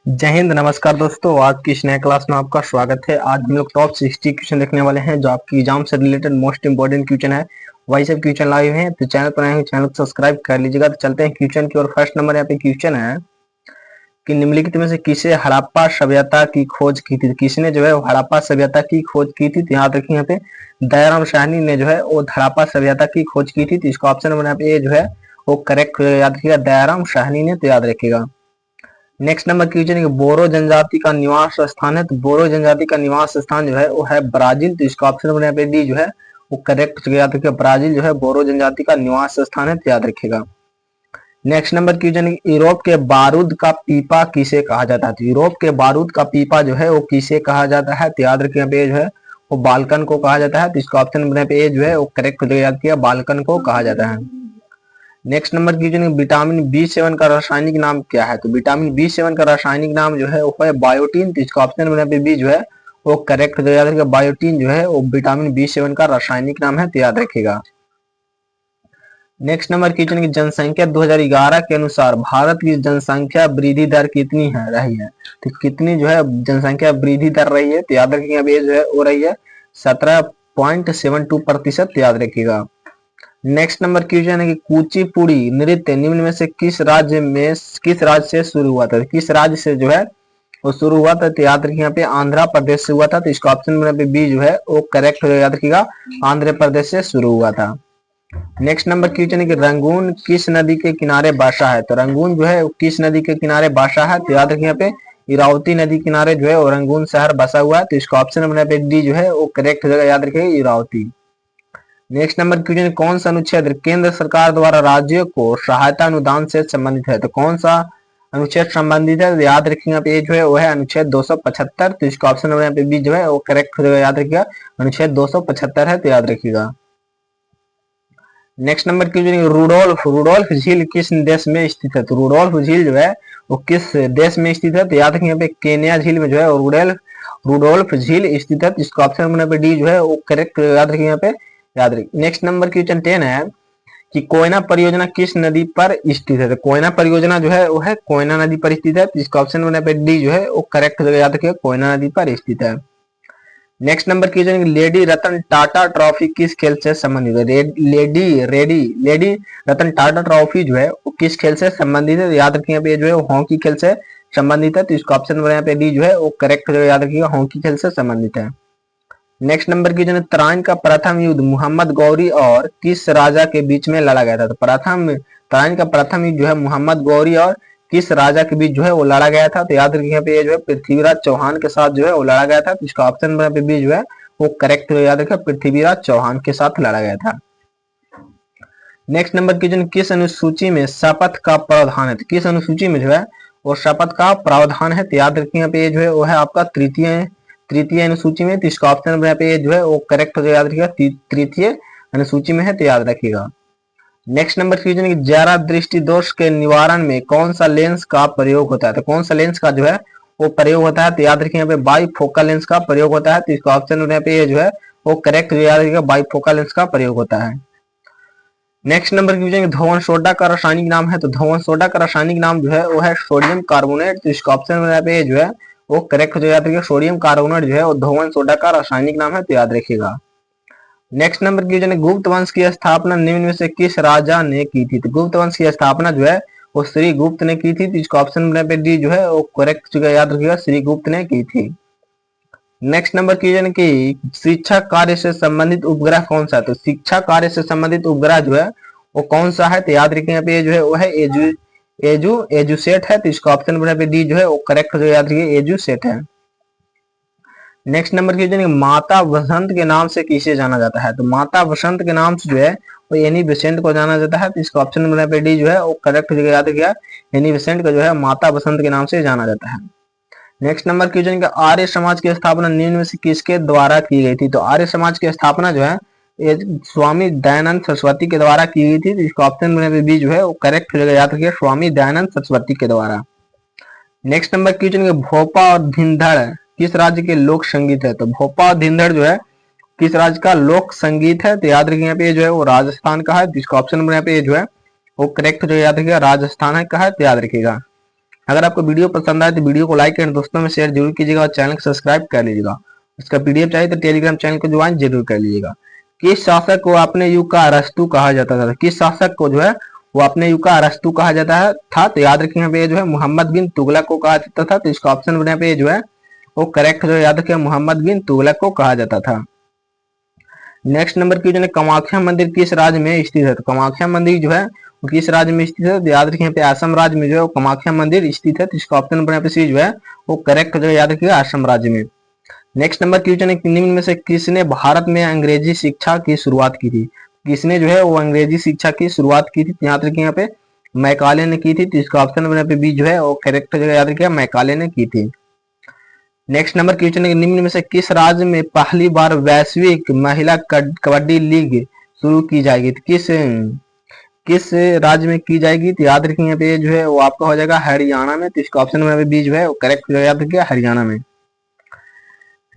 जय हिंद। नमस्कार दोस्तों, आज की इस नए क्लास में आपका स्वागत है। आज हम लोग टॉप 60 क्वेश्चन देखने वाले हैं जो आपकी एग्जाम से रिलेटेड मोस्ट इंपोर्टेंट क्वेश्चन है। वही सब क्वेश्चन लाए हुए हैं, तो चैनल पर आए हैं, चैनल को सब्सक्राइब कर लीजिएगा। तो चलते हैं क्वेश्चन की ओर। फर्स्ट नंबर यहाँ पे क्वेश्चन है कि निम्नलिखित में से किसे हड़प्पा सभ्यता की खोज की थी। किसने जो है हड़प्पा सभ्यता की खोज की थी? तो याद रखिए यहाँ पे दयाराम साहनी ने जो है वो हड़प्पा सभ्यता की खोज की थी। तो इसका ऑप्शन नंबर यहाँ पे ए जो है वो करेक्ट याद रखिएगा, दयाराम साहनी ने। तो याद रखिएगा। नेक्स्ट नंबर क्वेश्चन है कि बोरो जनजाति का निवास स्थान है। तो बोरो जनजाति का निवास स्थान जो है वो है ब्राजील। तो इसका ऑप्शन नंबर यहाँ पे डी जो है वो करेक्ट याद रखिएगा, ब्राजील जो है बोरो जनजाति का निवास स्थान है। तो याद रखिएगा। नेक्स्ट नंबर क्वेश्चन है कि यूरोप के बारूद का पीपा किसे कहा जाता है। तो यूरोप के बारूद का पीपा जो है वो किसे कहा जाता है? तो याद रखिए यहाँ पे जो है वो बाल्कन को कहा जाता है। तो इसका ऑप्शन नंबर यहाँ पे ए जो है वो करेक्ट याद किया, बाल्कन को कहा जाता है। नेक्स्ट नंबर क्वेश्चन है विटामिन बी7 का रासायनिक नाम क्या है। तो विटामिन बी7 का रासायनिक नाम जो है वो है बायोटीन। तो इसका ऑप्शन नंबर पे बी जो है वो करेक्ट याद रखिएगा, बायोटीन जो है वो विटामिन बी7 का रासायनिक नाम है। तो याद रखिएगा। नेक्स्ट नंबर क्वेश्चन की जनसंख्या 2011 के अनुसार भारत की जनसंख्या वृद्धि दर कितनी है रही है। तो कितनी जो है जनसंख्या वृद्धि दर रही है? तो याद रखिएगा अब ये जो है वो रही है 17.72%। याद रखिएगा। नेक्स्ट नंबर क्वेश्चन है कि कुचिपुड़ी नृत्य निम्न में से किस राज्य से शुरू हुआ था? किस राज्य से जो है वो शुरू हुआ था? तो याद रखिए यहाँ पे आंध्र प्रदेश से हुआ था। तो इसका ऑप्शन नंबर बी जो है वो करेक्ट हो, याद रखिएगा, आंध्र प्रदेश से शुरू हुआ था। नेक्स्ट नंबर क्वेश्चन है कि रंगून किस नदी के किनारे बसा है। तो रंगून जो है किस नदी के किनारे बसा है? तो याद रखिए यहाँ पे इरावती नदी किनारे जो है वो रंगून शहर बसा हुआ है। तो इसका ऑप्शन नंबर पे डी जो है वो करेक्ट हो जाएगा, याद रखिए इरावती। नेक्स्ट नंबर क्वेश्चन कौन सा अनुच्छेद केंद्र सरकार द्वारा राज्यों को सहायता अनुदान से संबंधित है। तो कौन सा अनुच्छेद संबंधित है? तो याद रखिएगा पे जो है वो है अनुच्छेद 275। तो इसका ऑप्शन नंबर यहाँ पे बी जो है वो करेक्ट हो जाएगा, याद रखिएगा, अनुच्छेद 275 है। तो याद रखिएगा। Next number question Rudolf Rudolf झील किस देश में स्थित है। तो रुडोल्फ झील जो है वो किस देश में स्थित है? तो याद रखिए यहाँ पे केन्या झील में जो है रुडोल्फ झील स्थित है। तो इसका ऑप्शन नंबर पे डी जो है वो करेक्ट याद रखिए यहाँ पे, याद रखिए। नेक्स्ट नंबर क्वेश्चन 10 है कि कोयना परियोजना किस नदी पर स्थित है। तो कोयना परियोजना जो है वो है कोयना नदी पर स्थित है। तो इसका ऑप्शन नंबर पे डी जो है वो करेक्ट हो जाएगा, याद रखिए, कोयना नदी पर स्थित है। Next number question lady Ratan Tata trophy किस खेल से संबंधित है। लेडी रतन टाटा ट्रॉफी जो है वो किस खेल से संबंधित है? याद रखिए यहाँ पे जो है हॉकी खेल से संबंधित है। तो इसका ऑप्शन नंबर यहाँ पे डी जो है वो करेक्ट हो जाएगा, याद रखिएगा, हॉकी खेल से संबंधित है। नेक्स्ट नंबर की जो तराइन का प्रथम युद्ध मोहम्मद गौरी और किस राजा के बीच में लड़ा गया था। तो तराइन का प्रथम युद्ध जो है मोहम्मद गौरी और किस राजा के बीच जो है वो लड़ा गया था। तो याद रखिए यहाँ पे ये जो है पृथ्वीराज चौहान के साथ जो है वो लड़ा गया था। तो इसका ऑप्शन नंबर पे बी जो है वो करेक्ट है, याद रखिए, पृथ्वीराज चौहान के साथ लड़ा गया था। नेक्स्ट नंबर क्वेश्चन किस अनुसूची में शपथ का प्रावधान है। तो किस अनुसूची में जो है वो शपथ का प्रावधान है? तो याद रखिए यहाँ पे जो है वो है आपका तृतीय अनुसूची में। तो इसका ऑप्शन नंबर यहाँ पे जो है वो करेक्ट हो जाए, याद रखिएगा, तृतीय अनुसूची में है। तो याद रखिएगा। नेक्स्ट नंबर क्वेश्चन है जरा दृष्टि दोष के निवारण में कौन सा लेंस का प्रयोग होता है। तो कौन सा लेंस का जो है वो प्रयोग होता है? तो याद रखिए यहाँ पे बाइफोकल लेंस का प्रयोग होता है। तो इसका ऑप्शन यहाँ पे जो है वो करेक्ट, याद रखिएगा, बाइफोकल लेंस का प्रयोग होता है। नेक्स्ट नंबर क्वेश्चन धोवन सोडा का रासायनिक नाम है। तो धोवन सोडा का रासायनिक नाम जो है वो है सोडियम कार्बोनेट। तो इसका ऑप्शन यहाँ पे जो है वो करेक्ट हो जाएगा, याद रखिएगा, सोडियम कार्बोनेट जो है वो धोवन सोडा का रासायनिक नाम है। तो याद रखिएगा। नेक्स्ट नंबर क्वेश्चन है गुप्त वंश की स्थापना निम्न में से किस राजा ने की थी। तो गुप्त वंश की स्थापना जो है वो श्री गुप्त ने की थी। तो इसका ऑप्शन पे डी जो है वो करेक्ट, याद रखिएगा, श्री गुप्त ने की थी। नेक्स्ट नंबर क्वेश्चन की शिक्षा कार्य से संबंधित उपग्रह कौन सा है। तो शिक्षा कार्य से संबंधित उपग्रह जो है वो कौन सा है? तो याद रखिए यहाँ पे जो है वो है एजुसेट है। तो इसका ऑप्शन पे डी जो है वो करेक्ट हो जाएगा, याद रखिए, एजुसेट है। नेक्स्ट नंबर क्वेश्चन माता वसंत के नाम से किसे जाना जाता है। तो माता वसंत के नाम से जो है वो एनी बेसेंट को जाना जाता है। तो इसका ऑप्शन नंबर पे डी जो है वो करेक्ट हो जाएगा, याद रखिएगा, एनी बेसेंट को जो है माता वसंत के नाम से जाना जाता है। नेक्स्ट नंबर क्वेश्चन का आर्य समाज की स्थापना निम्न में से किसके द्वारा की गई थी। तो आर्य समाज की स्थापना जो है स्वामी दयानंद सरस्वती के द्वारा की गई थी। तो इसका ऑप्शन में बी जो है वो करेक्ट हो जाएगा, याद रखिए, स्वामी दयानंद सरस्वती के द्वारा। नेक्स्ट नंबर क्वेश्चन भोपा और धिंधड़ किस राज्य के लोक संगीत है। तो भोपा और धिंधड़ जो है किस राज्य का लोक संगीत है। तो याद रखिए यहाँ पे जो है वो राजस्थान का है। जिसका ऑप्शन नंबर यहाँ पे जो है वो करेक्ट जो याद रखिएगा, राजस्थान है का है। तो याद रखिएगा। अगर आपको वीडियो पसंद आए तो वीडियो को लाइक एंड दोस्तों में शेयर जरूर कीजिएगा और चैनल को सब्सक्राइब कर लीजिएगा। उसका पीडीएफ चाहिए तो टेलीग्राम चैनल को ज्वाइन जरूर कर लीजिएगा। किस शासक को अपने युग का अरस्तु कहा जाता था? किस शासक को जो है वो अपने युग का अरस्तु कहा जाता है था? तो याद रखिए यहाँ पे जो है मोहम्मद बिन तुगलक को कहा जाता था। तो इसका ऑप्शन यहाँ पे जो है वो करेक्ट जो याद रखिए मोहम्मद बिन तुगलक को कहा जाता था। नेक्स्ट नंबर की जो है कामाख्या मंदिर किस राज्य में स्थित है? तो कामाख्या मंदिर जो है वो किस राज्य में स्थित है? तो याद रखिए यहाँ पे असम राज्य में जो है कामाख्या मंदिर स्थित है। तो इसका ऑप्शन यहाँ पे सी जो है वो करेक्ट जो है याद रखिएगा असम राज्य में। नेक्स्ट नंबर क्वेश्चन है निम्न में से किसने भारत में अंग्रेजी शिक्षा की शुरुआत की थी? किसने जो है वो अंग्रेजी शिक्षा की शुरुआत की थी? याद रखिए यहाँ पे मैकाले ने की थी। तो इसका ऑप्शन यहाँ पे बी जो है वो करेक्ट जगह याद रखिए मैकाले ने की थी। नेक्स्ट नंबर क्वेश्चन है निम्न में से किस राज्य में पहली बार वैश्विक महिला कबड्डी लीग शुरू की जाएगी? तो किस राज्य में की जाएगी? तो याद रखिए यहाँ पे जो है वो आपका हो जाएगा हरियाणा में। तो इसका ऑप्शन यहाँ पे बी जो है वो करेक्ट याद रखिए हरियाणा में।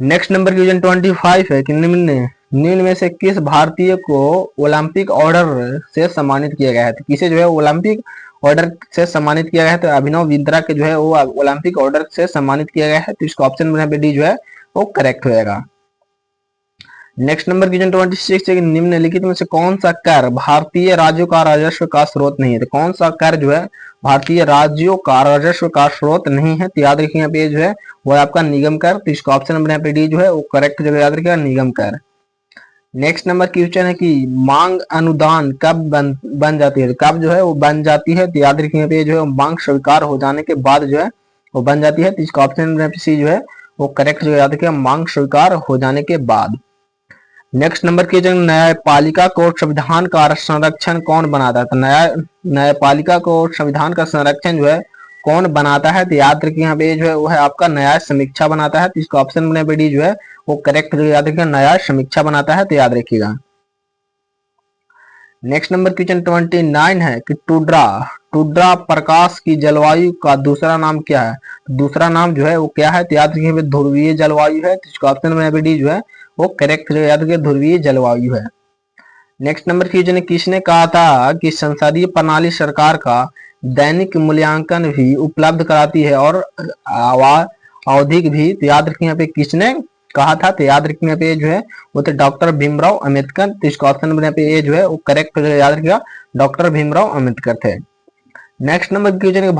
नेक्स्ट नंबर क्वेश्चन 25 है कि निम्न में से किस भारतीय को ओलंपिक ऑर्डर से सम्मानित किया गया है? तो किसे जो है ओलंपिक ऑर्डर से सम्मानित किया गया है? तो अभिनव बिंद्रा के जो है वो ओलंपिक ऑर्डर से सम्मानित किया गया है। तो इसका ऑप्शन यहाँ पे डी जो है वो करेक्ट हो जाएगा। नेक्स्ट नंबर क्वेश्चन 26 है कि निम्नलिखित में से कौन सा कर भारतीय राज्यों का राजस्व का स्रोत नहीं है? तो कौन सा कर जो है भारतीय राज्यों का राजस्व का स्रोत नहीं है? तो याद रखिए यहाँ पे जो है वो आपका निगम कर। तो इसका ऑप्शन नंबर यहाँ पे डी जो है वो करेक्ट जगह याद रखिएगा निगम कर। नेक्स्ट नंबर क्वेश्चन है कि मांग अनुदान कब बन जाती है? कब जो है वो बन जाती है? तो याद रखिए यहाँ पे जो है मांग स्वीकार हो जाने के बाद जो है वो बन जाती है। तो इसका ऑप्शन यहाँ पे सी जो है वो करेक्ट जगह याद रखिएगा मांग स्वीकार हो जाने के बाद। नेक्स्ट नंबर की जो न्यायपालिका को संविधान का संरक्षण कौन बनाता है? तो न्यायपालिका को संविधान का संरक्षण जो है कौन बनाता है? तो याद रखिए यहाँ पे जो है वो है आपका न्याय समीक्षा बनाता है। तो इसका ऑप्शन में बी जो है वो करेक्ट जो याद रखिएगा न्याय समीक्षा बनाता है। तो याद रखिएगा। नेक्स्ट नंबर क्वेश्चन 29 है कि टुड्रा प्रकाश की जलवायु का दूसरा नाम क्या है? दूसरा नाम जो है वो क्या है? तो याद रखिए ध्रुवीय जलवायु है। तो इसका ऑप्शन में डी जो है वो करेक्ट जो याद रखिए ध्रुवीय जलवायु है। नेक्स्ट नंबर क्वेश्चन किसने कहा था कि संसदीय प्रणाली सरकार का दैनिक मूल्यांकन भी उपलब्ध कराती है और आवधिक भी? तो याद रखिए यहाँ पे किसने कहा था? तो याद रखिए यहाँ पे जो है वो तो डॉक्टर भीमराव अंबेडकर। तो इसका ऑप्शन यहाँ पे ए जो है वो करेक्ट याद रखिएगा डॉक्टर भीमराव अंबेडकर थे। नेक्स्ट नंबर क्वेश्चन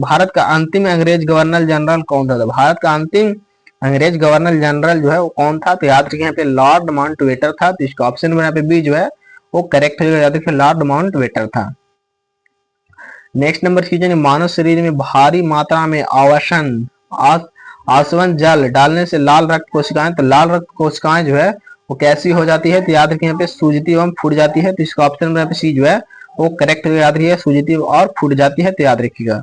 भारत का अंतिम अंग्रेज गवर्नर जनरल कौन था? भारत का अंतिम अंग्रेज गवर्नर जनरल जो है वो कौन था? तो याद रखिए यहाँ पे लॉर्ड माउंटबेटन था। तो इसका ऑप्शन में यहाँ पे बी जो है वो करेक्ट याद रखिए लॉर्ड माउंटबेटन था। नेक्स्ट नंबर क्वेश्चन मानव शरीर में भारी मात्रा में आसवन जल डालने से लाल रक्त कोशिकाएं, तो लाल रक्त कोशिकाएं जो है वो कैसी हो जाती है? तो याद रखिए यहाँ पे सूजती एवं फूट जाती है। तो इसका ऑप्शन में यहाँ पे सी जो है वो करेक्ट याद रखिए सूजती और फूट जाती है। तो याद रखिएगा।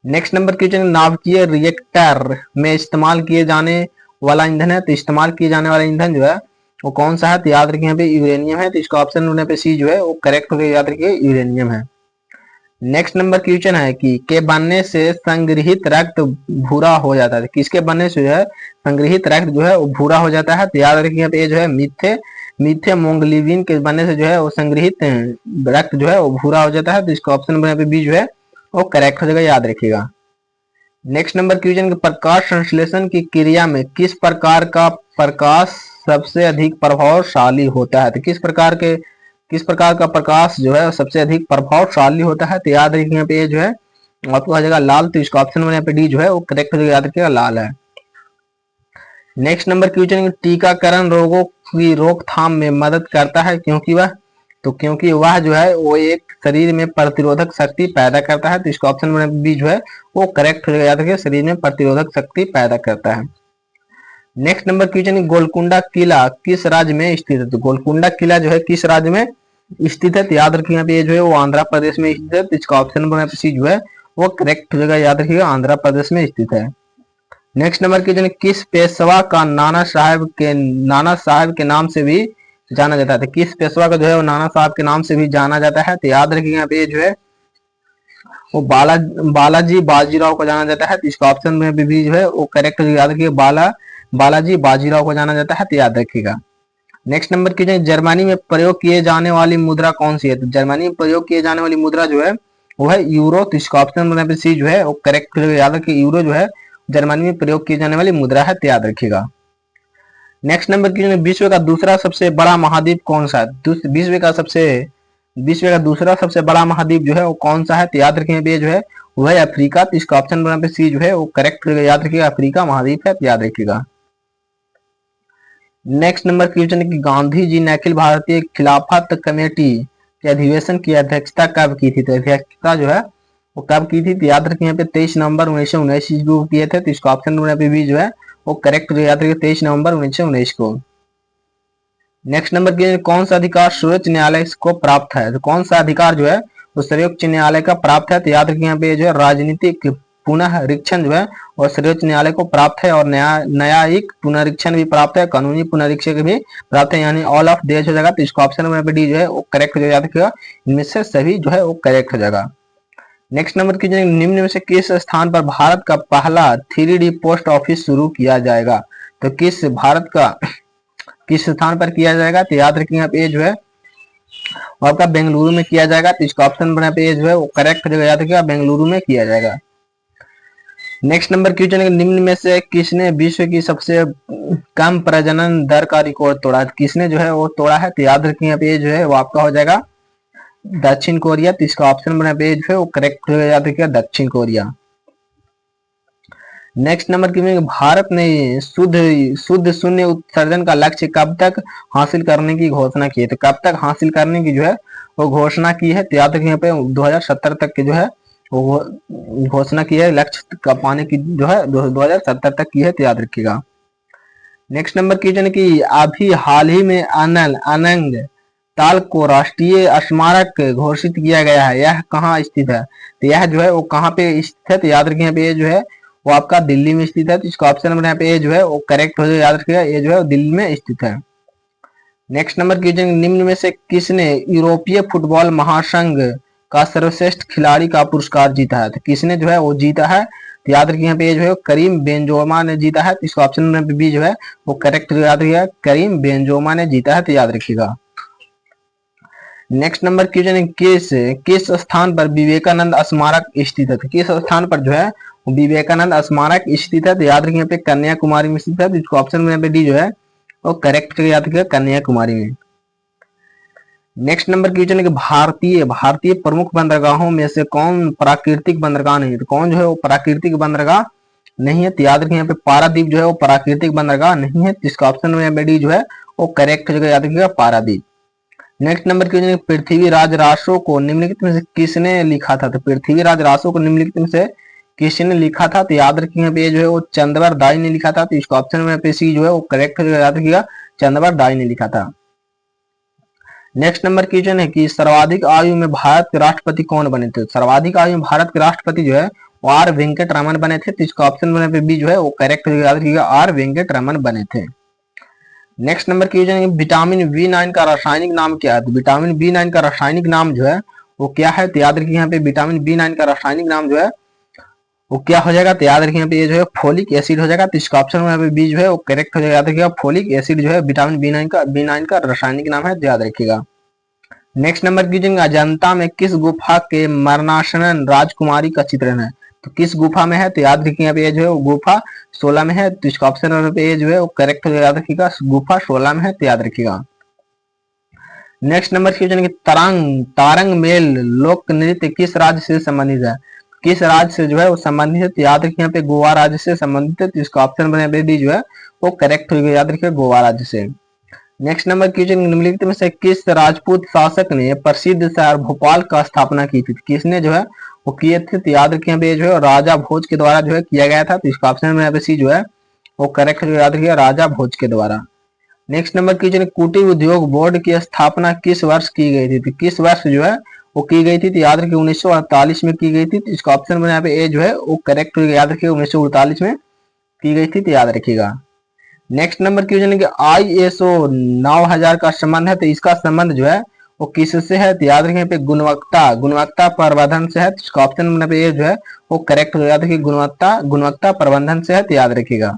नेक्स्ट नंबर क्वेश्चन नाभिकीय रिएक्टर में इस्तेमाल किए जाने वाला ईंधन है। तो इस्तेमाल किए जाने वाला ईंधन जो है वो कौन सा है? तो याद रखिए यहाँ पे यूरेनियम है। तो इसका ऑप्शन होने पे सी जो है वो करेक्ट होकर याद रखिए यूरेनियम है। नेक्स्ट नंबर क्वेश्चन है कि के बनने से संग्रहित रक्त भूरा हो जाता है? किसके बनने से जो है संग्रहित रक्त जो है वो भूरा हो जाता है? तो याद रखिए यहाँ पे जो है मीथेमोग्लोबिन के बनने से जो है वो संग्रहित रक्त जो है वो भूरा हो जाता है। तो इसका ऑप्शन यहाँ पे बी जो है वो करेक्ट हो जाएगा। याद रखिएगा। नेक्स्ट नंबर क्वेश्चन के प्रकाश संश्लेषण की क्रिया में किस प्रकार का प्रकाश सबसे अधिक प्रभावशाली होता है? तो किस प्रकार का प्रकाश जो है सबसे अधिक प्रभावशाली होता है? तो याद रखिए यहाँ पे जो है आपको आ जाएगा लाल। तो इसका ऑप्शन में यहाँ पे डी जो है वो करेक्ट हो जाएगा। याद रखिएगा लाल है। नेक्स्ट नंबर क्वेश्चन टीकाकरण रोगों की रोकथाम में मदद करता है क्योंकि वह जो है वो एक शरीर में प्रतिरोधक शक्ति पैदा करता है। तो इसका ऑप्शन में बी जो है वो करेक्ट हो जाएगा। याद रखिए शरीर में प्रतिरोधक शक्ति पैदा करता है। नेक्स्ट नंबर क्वेश्चन गोलकुंडा किला किस राज्य में स्थित है? तो गोलकुंडा किला जो है किस राज्य में स्थित है? तो याद रखिए यहाँ पे जो है वो आंध्र प्रदेश में स्थित है। तो इसका ऑप्शन नंबर सी जो है वो करेक्ट हो जाएगा। याद रखिएगा आंध्र प्रदेश में स्थित है। नेक्स्ट नंबर क्वेश्चन किस पेशवा का नाना साहब के नाम से भी जाना जाता है? किस पेशवा का जो है वो नाना साहब के नाम से भी जाना जाता है? तो याद रखिए यहाँ पे जो है वो बालाजी बाजीराव को जाना जाता है। तो इसका ऑप्शन में भी जो है वो करेक्ट याद रखिए बालाजी बाजीराव को जाना जाता है। तो याद रखिएगा। नेक्स्ट नंबर की जर्मनी में प्रयोग किए जाने वाली मुद्रा कौन सी है? तो जर्मनी में प्रयोग किए जाने वाली मुद्रा जो है वो है यूरो। तो इसका ऑप्शन यहाँ पे सी जो है वो करेक्ट हो जाएगा। याद रखिए यूरो जो है जर्मनी में प्रयोग की जाने वाली मुद्रा है, तो याद रखिएगा। नेक्स्ट नंबर की विश्व का दूसरा सबसे बड़ा महाद्वीप कौन सा है? विश्व का दूसरा सबसे बड़ा महाद्वीप जो है वो कौन सा है? तो याद रखिए ये जो है वो है अफ्रीका। तो इसका ऑप्शन यहाँ पे सी जो है वो करेक्ट हो जाएगा। याद रखिएगा अफ्रीका महाद्वीप है, तो याद रखिएगा। नेक्स्ट नंबर क्वेश्चन है कि गांधी जी ने अखिल भारतीय खिलाफत कमेटी के अधिवेशन की अध्यक्षता कब की थी? तो अध्यक्षता जो है वो कब की थी? तो याद रखिए यहाँ पे 23 नवंबर 1919 को किए थे। तो इसका ऑप्शन यहाँ पे भी जो है वो करेक्ट याद रखिए 23 नवंबर 1919 को। नेक्स्ट नंबर की कौन सा अधिकार सर्वोच्च न्यायालय को प्राप्त है? तो कौन सा अधिकार जो है वो सर्वोच्च न्यायालय का प्राप्त है? तो याद रखिए यहाँ पे जो है राजनीतिक पुनरीक्षण जो है और सर्वोच्च न्यायालय को प्राप्त है, और न्यायिक पुनरीक्षण भी प्राप्त है, कानूनी पुनरीक्षण भी प्राप्त है, यानी ऑल ऑफ देश हो जाएगा। तो इसका ऑप्शन यहाँ पे डी जो है वो करेक्ट हो जाएगा। याद रखिएगा इनमें से सभी जो है वो करेक्ट हो जाएगा। नेक्स्ट नंबर की निम्न में से किस स्थान पर भारत का पहला 3D पोस्ट ऑफिस शुरू किया जाएगा? तो किस स्थान पर किया जाएगा? तो याद रखिए यहाँ पे जो है वो आपका बेंगलुरु में किया जाएगा। तो इसका ऑप्शन यहाँ पे जो है वो करेक्ट हो जाएगा। याद रखिएगा बेंगलुरु में किया जाएगा। नेक्स्ट नंबर क्वेश्चन है निम्न में से किसने विश्व की सबसे कम प्रजनन दर का रिकॉर्ड तोड़ा? किसने जो है वो तोड़ा है? तो याद रखिए यहाँ पे जो है वो आपका हो जाएगा दक्षिण कोरिया। तो इसका ऑप्शन बना पे जो है वो करेक्ट हो जाएगा। याद रखिएगा दक्षिण कोरिया। नेक्स्ट नंबर की भारत ने शुद्ध शून्य उत्सर्जन का लक्ष्य कब तक हासिल करने की घोषणा की है? तो कब तक हासिल करने की जो है वो घोषणा की है? तो याद रखिए यहाँ पे 2070 तक के जो है वो घोषणा की है, लक्ष्य का पाने की जो है 2070 तक की है, तो याद रखिएगा। नेक्स्ट नंबर क्वेश्चन की अभी हाल ही में अनंग ताल को राष्ट्रीय स्मारक घोषित किया गया है, यह कहाँ स्थित है? तो यह जो है वो कहाँ पे स्थित है? तो याद रखिए यहाँ पे ये जो है वो आपका दिल्ली में स्थित है। तो इसका ऑप्शन नंबर यहाँ पे ये जो है वो करेक्ट हो जाएगा। याद रखिएगा ये जो है दिल्ली में स्थित है। नेक्स्ट नंबर क्वेश्चन निम्न में से किसने यूरोपीय फुटबॉल महासंघ का सर्वश्रेष्ठ खिलाड़ी का पुरस्कार जीता है? तो किसने जो है वो जीता है? तो याद रखिए यहाँ पे जो है करीम बेंजोमा ने जीता है। तो इसका ऑप्शन नंबर बी जो है वो करेक्ट याद रखिएगा करीम बेंजोमा ने जीता है, तो याद रखिएगा। नेक्स्ट नंबर क्वेश्चन किस स्थान पर विवेकानंद स्मारक स्थित है? तो किस स्थान पर जो है विवेकानंद स्मारक स्थित है? तो याद रखिए यहाँ पे कन्याकुमारी में स्थित है। तो इसको ऑप्शन में डी जो है वो करेक्ट याद रखिएगा कन्याकुमारी में। नेक्स्ट नंबर क्वेश्चन है कि भारतीय प्रमुख बंदरगाहों में से कौन प्राकृतिक बंदरगाह नहीं है? तो कौन जो है वो प्राकृतिक बंदरगाह नहीं है? तो याद रखिए यहाँ पे पारादीप जो है वो प्राकृतिक बंदरगाह नहीं है। तो इसका ऑप्शन में डी जो है वो करेक्ट हो जाएगा। याद रखिएगा Paradip. Next number question Prithviraj Raso को निम्नलिखित में से किसने लिखा था? तो पृथ्वीराज रासो को निम्नलिखित में से किसने लिखा था? तो याद रखिए यहाँ पे जो है वो चंद्रवर दाई ने लिखा था। तो इसका ऑप्शन में पे सी जो है वो करेक्ट हो जाएगा। याद रखिएगा चंद्रवर दाई ने लिखा था। नेक्स्ट नंबर क्वेश्चन है कि सर्वाधिक आयु में भारत के राष्ट्रपति कौन बने थे? सर्वाधिक आयु में भारत के राष्ट्रपति जो है वो आर वेंकट रमन बने थे। तो इसका ऑप्शन में पे बी जो है वो करेक्ट हो जाएगा। याद रखिएगा आर वेंकट रमन बने थे। नेक्स्ट नंबर क्वेश्चन है विटामिन B9 का रासायनिक नाम क्या है? तो विटामिन B9 का रासायनिक नाम जो है वो क्या है? तो याद रखिए यहाँ पे विटामिन B9 का रासायनिक नाम जो है वो क्या हो जाएगा? तो याद रखिए यहाँ पे ये जो है फोलिक एसिड हो जाएगा। तो इसका ऑप्शन में यहाँ पे बी जो है वो करेक्ट हो जाएगा। याद रखिएगा फोलिक एसिड जो है विटामिन B9 का रासायनिक नाम है, तो याद रखिएगा। नेक्स्ट नंबर क्वेश्चन अजंता में किस गुफा के मरणासन्न राजकुमारी का चित्रण है? तो किस गुफा में है? तो याद रखिए यहाँ पे जो है वो गुफा 16 में है। तो इसका ऑप्शन पे जो है वो करेक्ट हो याद रखिएगा गुफा 16 में है, तो याद रखिएगा। नेक्स्ट नंबर क्वेश्चन है तारंग मेल लोक नृत्य किस राज्य से संबंधित है? किस राज्य से जो है वो संबंधित है? तो याद रखिए यहाँ पे गोवा राज्य से संबंधित है। तो इसका ऑप्शन बने डी जो है वो करेक्ट हो गया। याद रखिए गोवा राज्य से। नेक्स्ट नंबर क्वेश्चन निम्नलिखित में से किस राजपूत शासक ने प्रसिद्ध शहर भोपाल का स्थापना की थी? किसने जो है वो किए थे? तो याद रखिए यहाँ पे जो है राजा भोज के द्वारा जो है किया गया था। तो इसका ऑप्शन में यहाँ पे सी जो है वो करेक्ट याद रखिए राजा भोज के द्वारा। नेक्स्ट नंबर क्वेश्चन कुटीर उद्योग बोर्ड की स्थापना किस वर्ष की गई थी? तो किस वर्ष जो है वो की गई थी? तो याद रखिए 1948 में की गई थी। तो इसका ऑप्शन में यहाँ पे ए जो है वो करेक्ट याद रखिए 1948 में की गई थी, तो याद रखिएगा। नेक्स्ट नंबर क्वेश्चन है कि ISO 9000 का संबंध है, तो इसका संबंध जो है वो किससे है? तो याद रखिए पे गुणवत्ता प्रबंधन से है। तो इसका ऑप्शन नंबर पे जो है वो करेक्ट हो याद रखिए गुणवत्ता प्रबंधन से है, तो याद रखिएगा।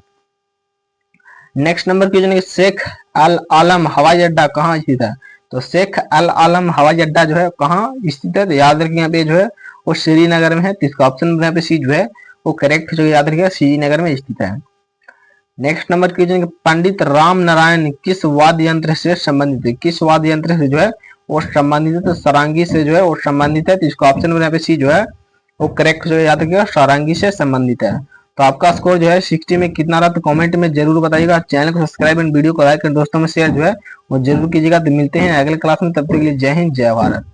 नेक्स्ट नंबर क्वेश्चन है शेख अल आलम हवाई अड्डा कहाँ स्थित है? तो शेख अल आलम हवाई अड्डा जो है कहाँ स्थित है? तो याद रखिए यहाँ पे जो है वो श्रीनगर में है, तो इसका ऑप्शन यहाँ पे सी जो है वो करेक्ट हो जाएगा, याद रखिएगा श्रीनगर में स्थित है। Next number question, Pandit Ram Narayan किस वाद्य यंत्र से संबंधित है? किस वाद्य यंत्र से जो है वो संबंधित है? तो सारंगी से जो है वो संबंधित है, तो इसका ऑप्शन यहाँ पे सी जो है वो करेक्ट जो है, याद रखिएगा सारंगी से संबंधित है। तो आपका स्कोर जो है 60 में कितना रहा तो कमेंट में जरूर बताइएगा। चैनल को सब्सक्राइब एंड वीडियो को लाइक कर दोस्तों में शेयर जो है वो जरूर कीजिएगा। तो मिलते हैं अगले क्लास में, तब तक के लिए जय हिंद जय भारत।